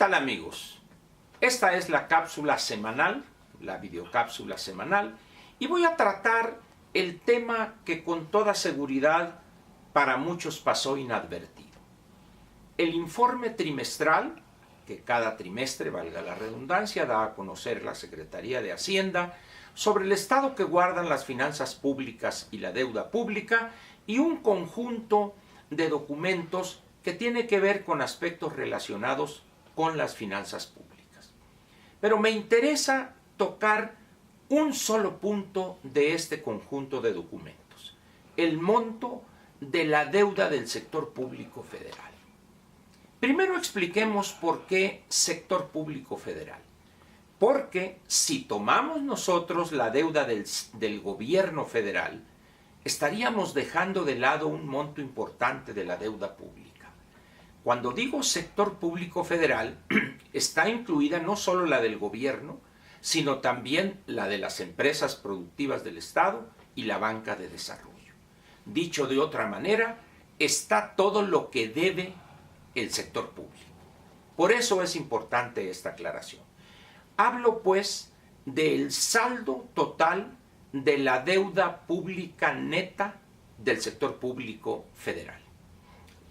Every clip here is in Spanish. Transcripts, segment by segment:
tal, amigos? Esta es la cápsula semanal, la videocápsula semanal, y voy a tratar el tema que con toda seguridad para muchos pasó inadvertido. El informe trimestral, que cada trimestre, valga la redundancia, da a conocer la Secretaría de Hacienda sobre el estado que guardan las finanzas públicas y la deuda pública, y un conjunto de documentos que tiene que ver con aspectos relacionados con las finanzas públicas. Pero me interesa tocar un solo punto de este conjunto de documentos: el monto de la deuda del sector público federal. Primero expliquemos por qué sector público federal. Porque si tomamos nosotros la deuda del gobierno federal, estaríamos dejando de lado un monto importante de la deuda pública. Cuando digo sector público federal, está incluida no solo la del gobierno, sino también la de las empresas productivas del Estado y la banca de desarrollo. Dicho de otra manera, está todo lo que debe el sector público. Por eso es importante esta aclaración. Hablo, pues, del saldo total de la deuda pública neta del sector público federal.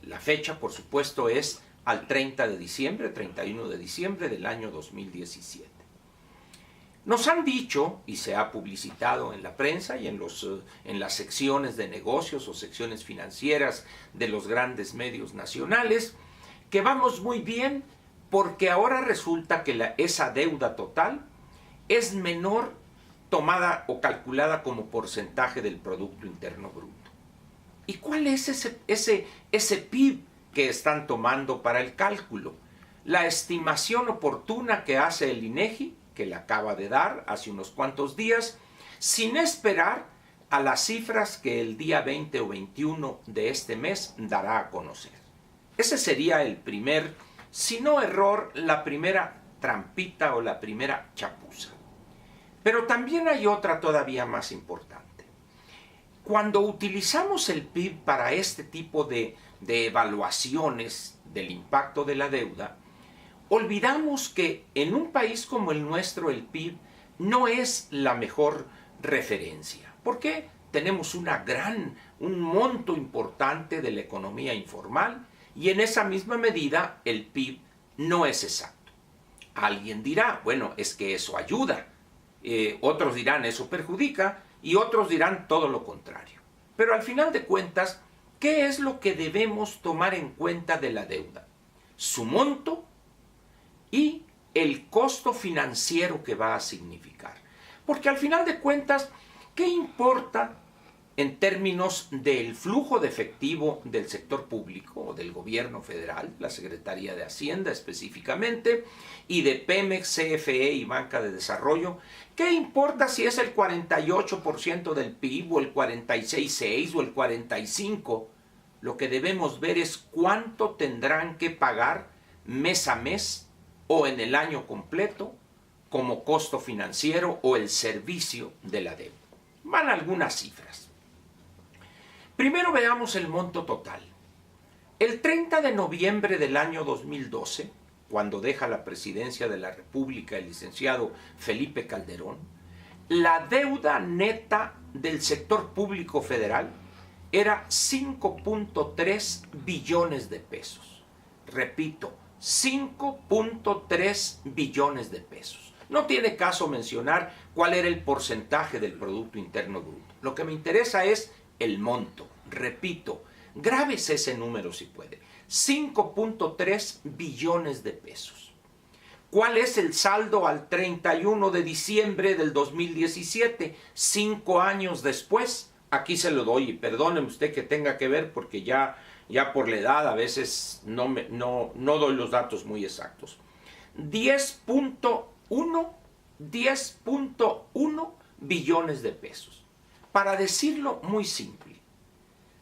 La fecha, por supuesto, es al 31 de diciembre del año 2017. Nos han dicho, y se ha publicitado en la prensa y en las secciones de negocios o secciones financieras de los grandes medios nacionales, que vamos muy bien porque ahora resulta que esa deuda total es menor tomada o calculada como porcentaje del Producto Interno Bruto. ¿Y cuál es ese PIB que están tomando para el cálculo? La estimación oportuna que hace el INEGI, que la acaba de dar hace unos cuantos días, sin esperar a las cifras que el día 20 o 21 de este mes dará a conocer. Ese sería el primer, si no error, la primera trampita o la primera chapuza. Pero también hay otra todavía más importante. Cuando utilizamos el PIB para este tipo de evaluaciones del impacto de la deuda, olvidamos que en un país como el nuestro el PIB no es la mejor referencia. ¿Por qué? Tenemos un monto importante de la economía informal y en esa misma medida el PIB no es exacto. Alguien dirá, bueno, es que eso ayuda. Otros dirán, eso perjudica, y otros dirán todo lo contrario. Pero al final de cuentas, ¿qué es lo que debemos tomar en cuenta de la deuda? Su monto y el costo financiero que va a significar. Porque al final de cuentas, ¿qué importa en términos del flujo de efectivo del sector público o del gobierno federal, la Secretaría de Hacienda específicamente, y de Pemex, CFE y Banca de Desarrollo? ¿Qué importa si es el 48% del PIB o el 46,6% o el 45%? Lo que debemos ver es cuánto tendrán que pagar mes a mes o en el año completo como costo financiero o el servicio de la deuda. Van algunas cifras. Primero veamos el monto total. El 30 de noviembre del año 2012, cuando deja la presidencia de la República el licenciado Felipe Calderón, la deuda neta del sector público federal era 5.3 billones de pesos. Repito, 5.3 billones de pesos. No tiene caso mencionar cuál era el porcentaje del Producto Interno Bruto. Lo que me interesa es el monto. Repito, grábese ese número si puede. 5.3 billones de pesos. ¿Cuál es el saldo al 31 de diciembre del 2017? 5 años después. Aquí se lo doy, y perdóneme usted que tenga que ver porque ya por la edad a veces no doy los datos muy exactos. 10.1 billones de pesos. Para decirlo muy simple,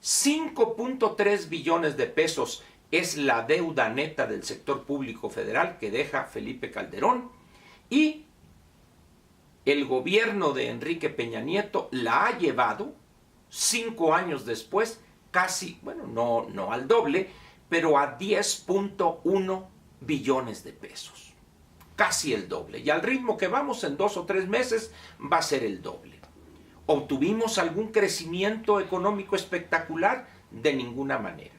5.3 billones de pesos es la deuda neta del sector público federal que deja Felipe Calderón, y el gobierno de Enrique Peña Nieto la ha llevado 5 años después, casi, bueno, no al doble, pero a 10.1 billones de pesos. Casi el doble. Y al ritmo que vamos en 2 o 3 meses va a ser el doble. ¿Obtuvimos algún crecimiento económico espectacular? De ninguna manera.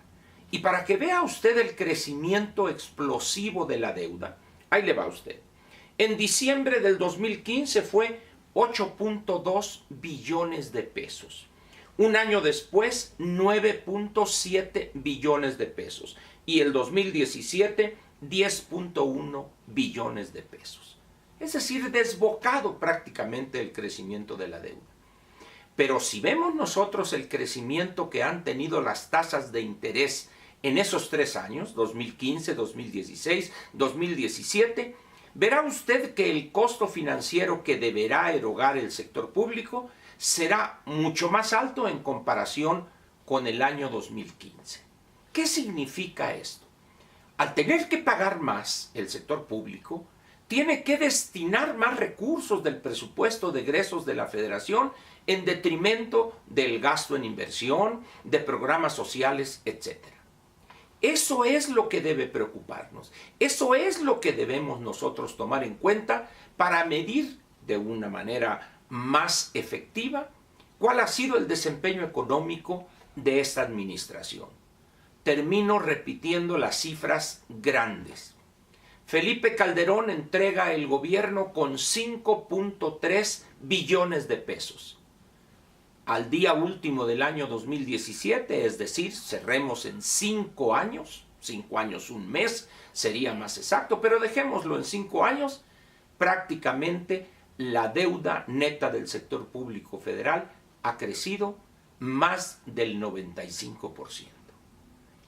Y para que vea usted el crecimiento explosivo de la deuda, ahí le va a usted. En diciembre del 2015 fue 8.2 billones de pesos. Un año después, 9.7 billones de pesos. Y el 2017, 10.1 billones de pesos. Es decir, desbocado prácticamente el crecimiento de la deuda. Pero si vemos nosotros el crecimiento que han tenido las tasas de interés en esos 3 años, 2015, 2016, 2017, verá usted que el costo financiero que deberá erogar el sector público será mucho más alto en comparación con el año 2015. ¿Qué significa esto? Al tener que pagar más el sector público, tiene que destinar más recursos del presupuesto de egresos de la Federación en detrimento del gasto en inversión, de programas sociales, etc. Eso es lo que debe preocuparnos. Eso es lo que debemos nosotros tomar en cuenta para medir de una manera más efectiva cuál ha sido el desempeño económico de esta administración. Termino repitiendo las cifras grandes. Felipe Calderón entrega el gobierno con 5.3 billones de pesos. Al día último del año 2017, es decir, cerremos en 5 años, 5 años, un mes, sería más exacto, pero dejémoslo en 5 años, prácticamente la deuda neta del sector público federal ha crecido más del 95%.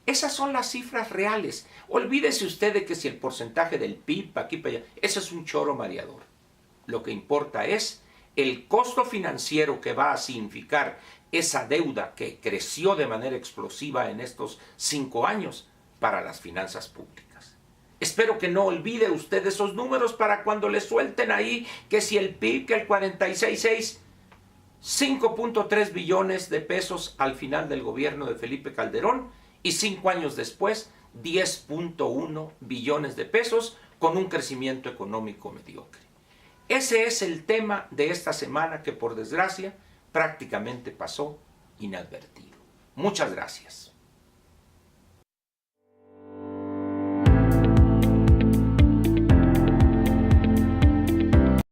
Esas son las cifras reales. Olvídese usted de que si el porcentaje del PIB aquí para allá, eso es un choro mareador. Lo que importa es el costo financiero que va a significar esa deuda que creció de manera explosiva en estos 5 años para las finanzas públicas. Espero que no olvide usted esos números para cuando le suelten ahí que si el PIB, que el 46.6, 5.3 billones de pesos al final del gobierno de Felipe Calderón y 5 años después 10.1 billones de pesos con un crecimiento económico mediocre. Ese es el tema de esta semana que por desgracia prácticamente pasó inadvertido. Muchas gracias.